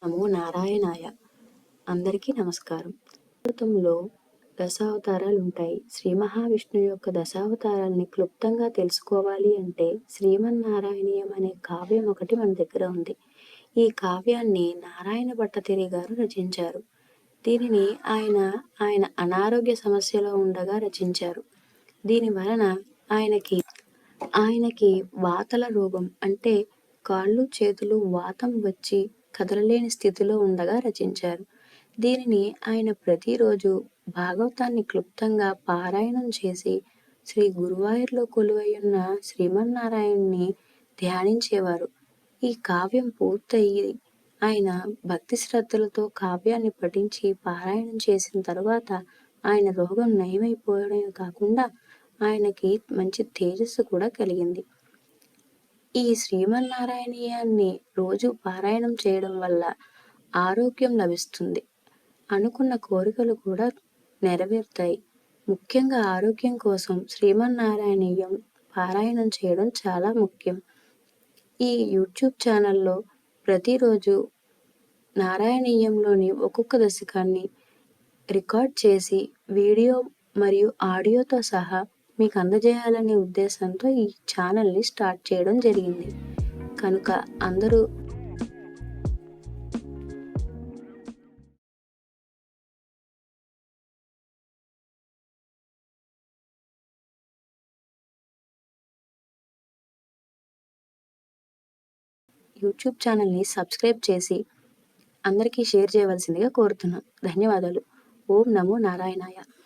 నమో నారాయణాయ. అందరికీ నమస్కారం. భారతంలో దశావతారాలు ఉంటాయి. శ్రీ మహావిష్ణువు యొక్క దశావతారాల్ని క్లుప్తంగా తెలుసుకోవాలి అంటే శ్రీమన్నారాయణీయం అనే కావ్యం ఒకటి మన దగ్గర ఉంది. ఈ కావ్యాన్ని నారాయణ భట్టతిరి గారు రచించారు. దీనిని ఆయన అనారోగ్య సమస్యలో ఉండగా రచించారు. దీని వలన ఆయనకి వాతల రోగం అంటే కాళ్ళు చేతులు వాతం వచ్చి కదలలేని స్థితిలో ఉండగా రచించారు. దీనిని ఆయన ప్రతిరోజు భాగవతాన్ని క్లుప్తంగా పారాయణం చేసి శ్రీ గురువాయూర్లో కొలువైయున్న శ్రీమన్నారాయణ్ణి ధ్యానించేవారు. ఈ కావ్యం పూర్తయి ఆయన భక్తి శ్రద్ధలతో కావ్యాన్ని పఠించి పారాయణం చేసిన తర్వాత ఆయన రోగం నయమైపోవడమే కాకుండా ఆయనకి మంచి తేజస్సు కూడా కలిగింది. ఈ శ్రీమన్నారాయణీయాన్ని రోజు పారాయణం చేయడం వల్ల ఆరోగ్యం లభిస్తుంది. అనుకున్న కోరికలు కూడా నెరవేరుతాయి. ముఖ్యంగా ఆరోగ్యం కోసం శ్రీమన్నారాయణీయం పారాయణం చేయడం చాలా ముఖ్యం. ఈ యూట్యూబ్ ఛానల్లో ప్రతిరోజు నారాయణీయంలోని ఒక్కొక్క దశకాన్ని రికార్డ్ చేసి వీడియో మరియు ఆడియోతో సహా మీకు అందజేయాలనే ఉద్దేశంతో ఈ ఛానల్ని స్టార్ట్ చేయడం జరిగింది. కనుక అందరూ యూట్యూబ్ ఛానల్ని సబ్స్క్రైబ్ చేసి అందరికీ షేర్ చేయవలసిందిగా కోరుతున్నాను. ధన్యవాదాలు. ఓం నమో నారాయణాయ.